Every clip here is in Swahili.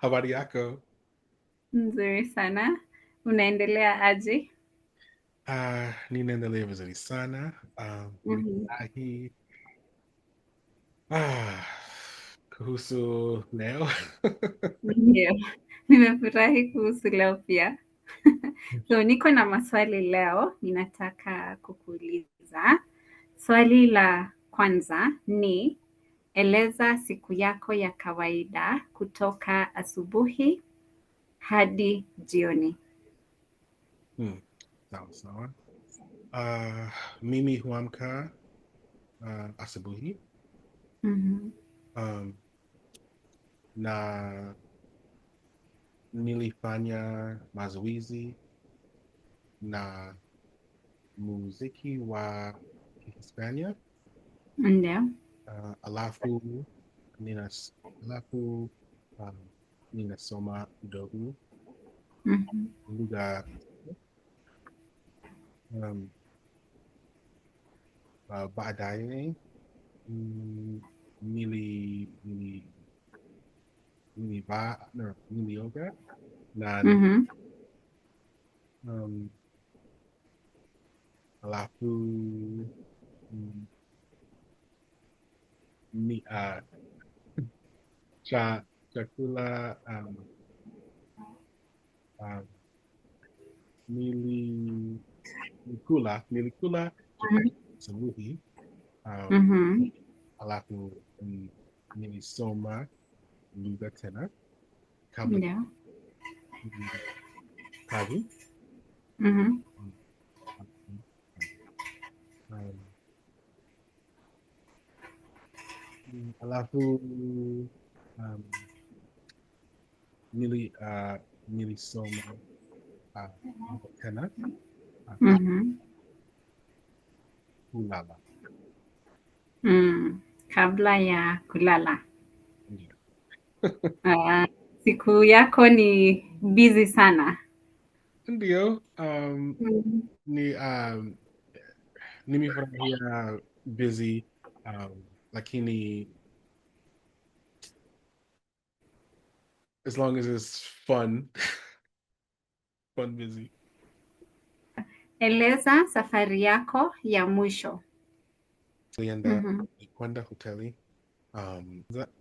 Habari yako? Nzuri sana. Unaendelea aje? Ninaendelea vizuri sana. Mhm. Nimefurahi. Ah, kuhusu leo. Ndio. Nimefurahi kuhusu leo pia. So niko na maswali leo ninataka kukuuliza. Swali la kwanza ni eleza siku yako ya kawaida kutoka asubuhi hadi jioni. Hmm, sawa sawa. Ah, mimi huamka asubuhi. Mhm. Um, na nilifanya mazoezi na muziki wa Kihispania. Ndio. Alafu alafu um, ninasoma kidogo Mhm. lugha. um, baadaye mm, nilioga na Mhm. um, alafu mm, ni chakula um, nili nilikula chakula asubuhi. um, Mhm. alafu nilisoma lugha tena kabla Ndio. mm, kazi. Mhm. Mm, um, alafu um, nilisoma tena kabla Mhm. kulala. Kabla ya kulala. Ndio. Ah, siku yako ni busy sana. Ndio. Mhm. Ni nimefurahia busy, lakini as long as it's fun. Fun busy. Eleza safari yako ya mwisho. Nilienda Mhm. kwenda hoteli.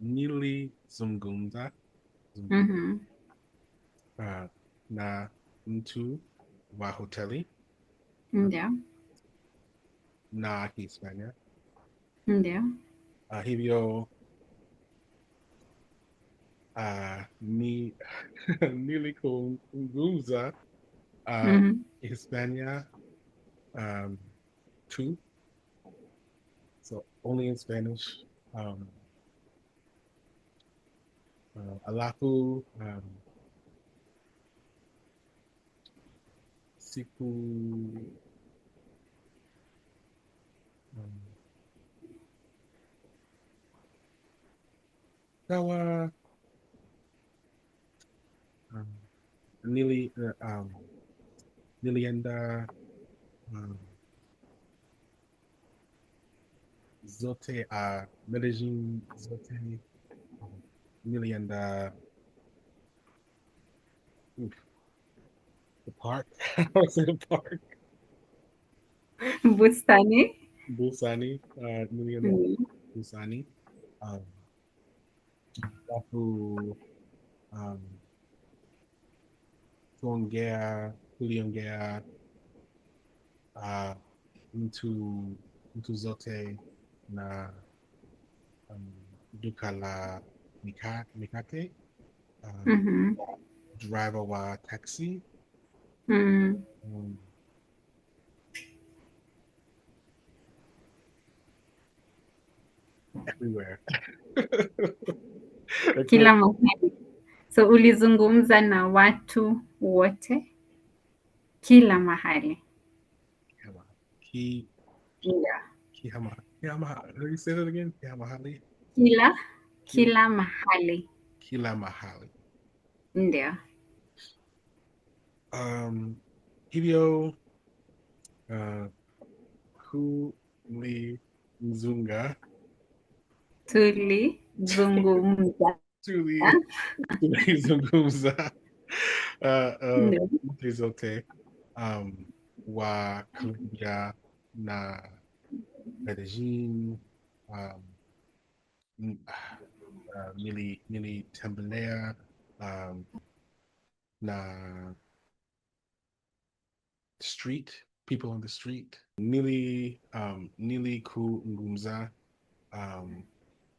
Nilizungumza Mhm. uh, na mtu wa hoteli Ndio. na Hispania. Ndio. Hivyo ni nilizungumza Mhm. Hispania um, too, so only in Spanish. Um, alafu siku um, kawa um, nilienda um, zote Medellin zote. Nilienda oof, the park. I want to say the park. Bustani. Busani. Nilienda Mhm. Busani. Um, alafu um, tuliongea uh, mtu mtu zote na um, duka la mikate, um, Mhm. driver wa taxi, Mhm. um, everywhere. Lakini Kila mahali. So ulizungumza na watu wote kila mahali. kihama ki Ndio. kihama. How do you say that again? Kihamahali. Kila Kila, kila mahali. kila mahali. Ndio. Um, hivyo uh, kulizunga Tulizungumza. Yeah. tulizungumza Ndio. lugha zote wa Colombia na Medellin. um, nilitembelea na street, people on the street. Nili ku ngumza.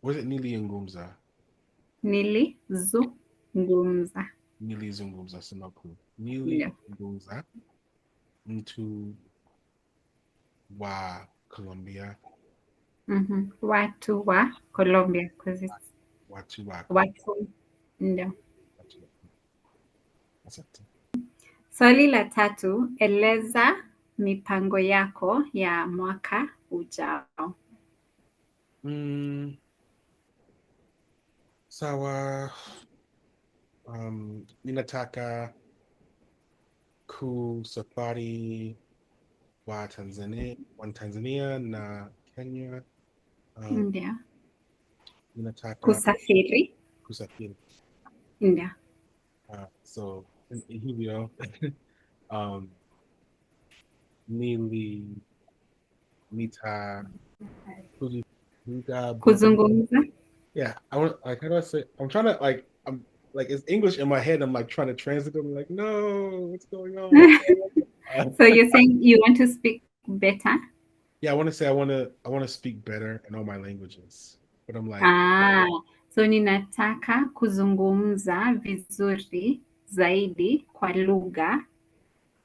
Was it Nili Ngumza? Nilizungumza. Nili Zungumza Sinapu. Nili Ndio. Ngumza into wa Colombia. Watu wa Colombia, because it's Watu wa watu. Ndio. Asante. Swali la 3, eleza mipango yako ya mwaka ujao. Sawa. Ninataka kusafari wa Tanzania na Kenya. Ndio. Ninataka Kusafiri. kusafiri. Ndio. So hivyo Kuzungumza. yeah, I want, like, how do I say, I'm trying to, like, I'm like, it's English in my head, I'm like trying to translate it. I'm like, no, what's going on? So you're saying you want to speak better? Yeah, I want to say I want to speak better in all my languages, but I'm like, So ninataka kuzungumza vizuri zaidi kwa lugha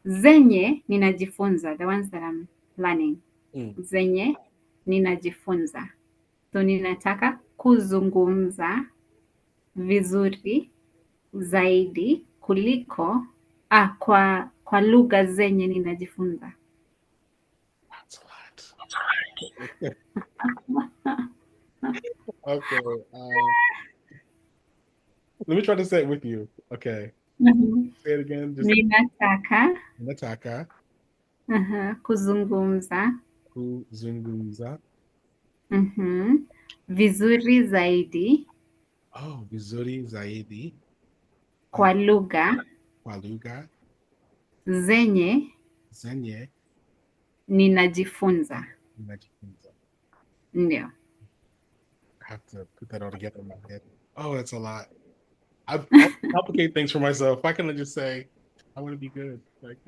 zenye ninajifunza, the ones that I'm learning. Zenye ninajifunza. So ninataka kuzungumza vizuri zaidi kuliko kwa lugha zenye ninajifunza. that's a lot. Okay. Let me try to say it with you. Okay. Say it again. Just Ninataka kuzungumza kuzungumza. vizuri zaidi. Oh, vizuri zaidi. Kwa lugha zenye ninajifunza. Ndio. I have to put that all together in my head. Oh, that's a lot. I complicate things for myself. Why can't I just say, I want to be good? Like,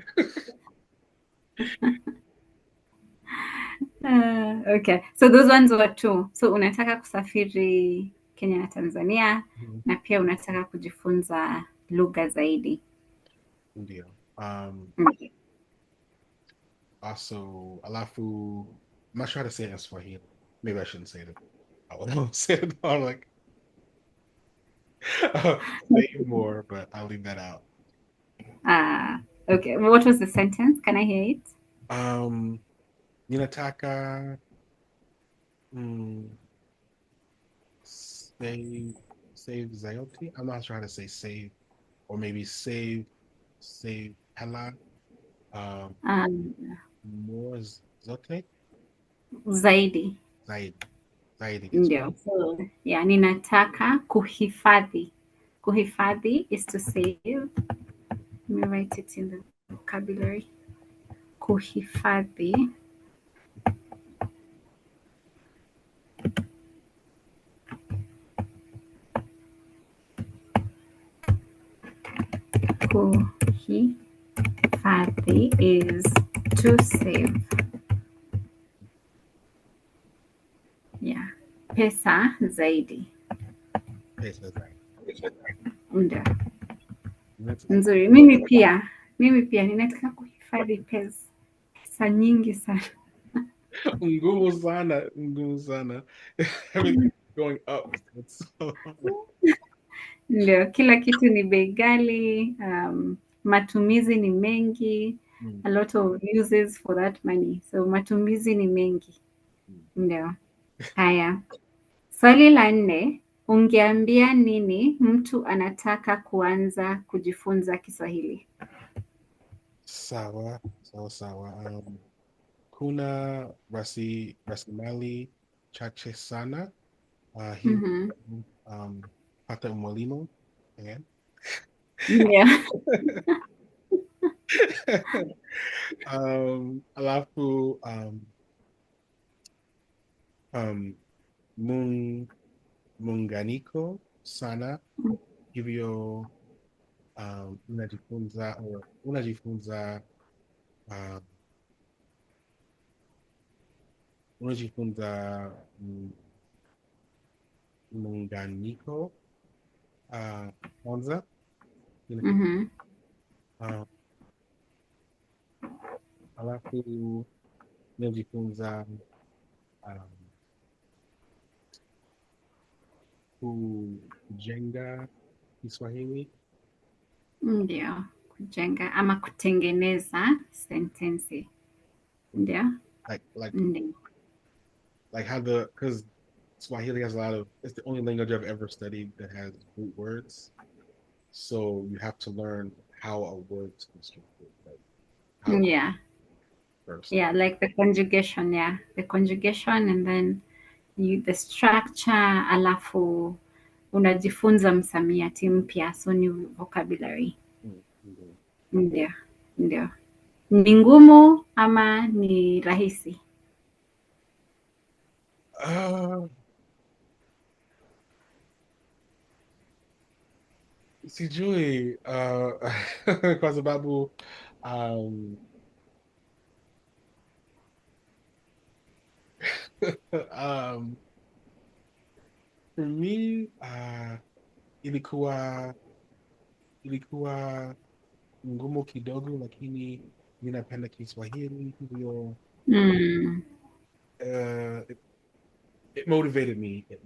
Okay. So those ones were 2. So unataka kusafiri Kenya na Tanzania na pia unataka kujifunza lugha zaidi. Ndio. Also, alafu, I'm not sure how to say it in Swahili. Maybe I shouldn't say it. I won't say it. I'm like, say more, but I'll leave that out. Okay. What was the sentence? Can I hear it? Ninataka save Zayoti. I'm not sure how to say save, or maybe save hela. More zote. Zaidi. Zaidi. Ndio. So, yeah, ninataka kuhifadhi. Kuhifadhi is to save. Let me write it in the vocabulary. Kuhifadhi. Kuhifadhi is to save. Yeah. Pesa zaidi. Ndio. Nzuri. Mimi pia ninataka kuhifadhi pesa nyingi sana. Ngumu sana. Everything's going up. Ndio, kila kitu ni bei ghali, matumizi ni mengi, a lot of uses for that money. So matumizi ni mengi. Ndio. Haya. Swali la 4, ungeambia nini mtu anataka kuanza kujifunza Kiswahili? Sawa. Kuna rasilimali chache sana. mkate mwalimu and Ndio. alafu um, mung, muunganiko sana hivyo unajifunza um, unajifunza mm, muunganiko kwanza Mhm. uh, alafu unajifunza um, kujenga Kiswahili Ndio. Kujenga ama kutengeneza sentensi. Ndio. like like Ndio. like how the because Swahili has a lot of it's the only language I've ever studied that has root words. So you have to learn how a word's constructed, like how Yeah. first. Yeah, like the conjugation, yeah. The conjugation and then the structure, alafu unajifunza msamiati mpya, so new vocabulary. Mm-hmm. Ndio. Ndio. Ni ngumu ama ni rahisi? Uh, sijui kwa sababu um, um, for me ilikuwa ilikuwa ngumu kidogo lakini ninapenda Kiswahili hivyo Mm. it, it motivated me. It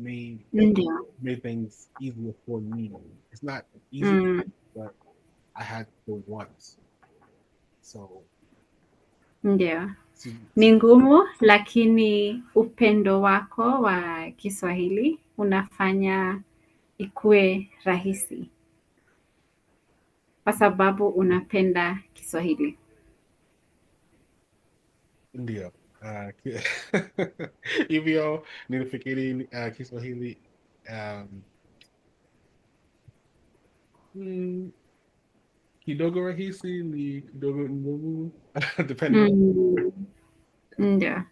Ndio. made things easier for me. It's not easy, Mm. but I had to want. So Ndio. see, Ni ngumu lakini upendo wako wa Kiswahili unafanya ikue rahisi kwa sababu unapenda Kiswahili. ndio. Hivyo nilifikiri Kiswahili um, mm, kidogo rahisi ni kidogo ngumu depending on Mm. Ndio.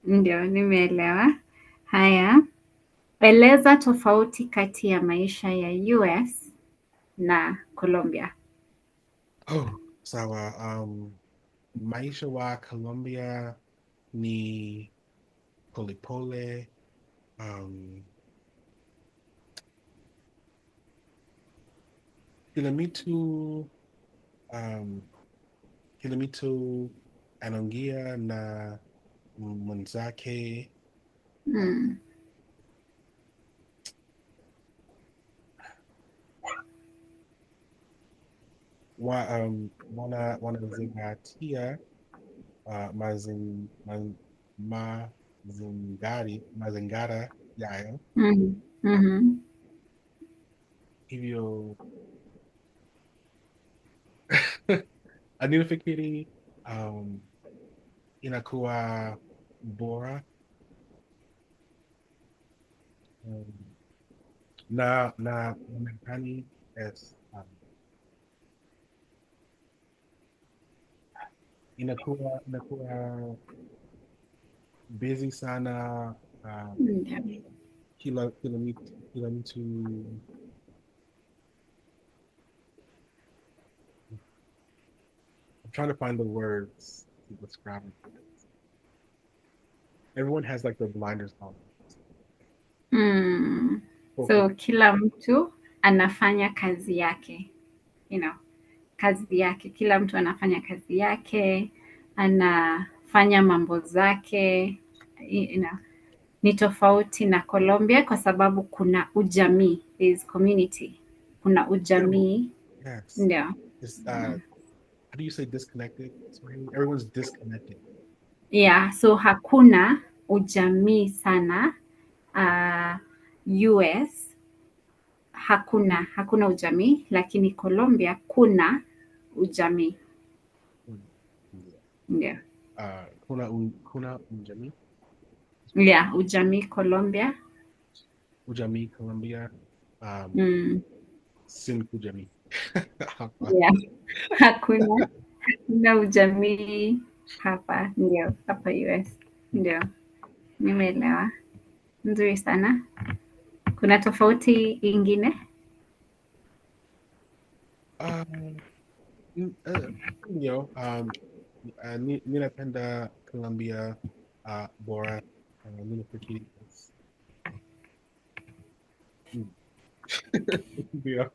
Ndio, nimeelewa. Haya, eleza tofauti kati ya maisha ya US na Colombia. oh sawa maisha wa Colombia ni polepole um, kila mtu um, kila mtu anaongea na mwenzake Mm. wanazingatia mazingara yayo Mhm. Mhm. hivyo ninafikiri inakuwa bora um, na Marekani es inakuwa busy sana Ndio. kila mtu I'm trying to find the words to describe it. Everyone has like their blinders on. Mm. Focus. So kila mtu anafanya kazi yake, you know, kazi yake. Kila mtu anafanya kazi yake, anafanya mambo zake, you know. Ni tofauti na Colombia kwa sababu kuna ujamii, there is community. Kuna ujamii, Yes. ndio. It's how do you say disconnected? Everyone's disconnected. Yeah, so hakuna ujamii sana US hakuna ujamii, lakini Colombia kuna ujamii. Yeah. Ndio. Kuna unjami. Yeah, ujamii Colombia. ujamii Colombia. Mm. Sin kujamii. Hapa. Yeah. Hakuna ujamii hapa, ndio hapa US. Ndio, nimeelewa. Nzuri sana. Kuna tofauti ingine? Um, ndio, ninapenda Colombia bora. Ninafikiri mm, ndio.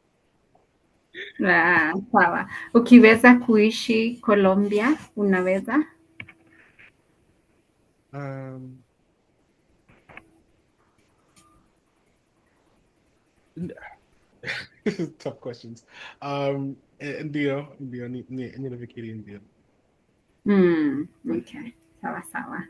Sawa. Ukiweza kuishi Colombia, unaweza? Um, tough questions. Ndio, ninafikiri ndio. Okay. Sawa sawa.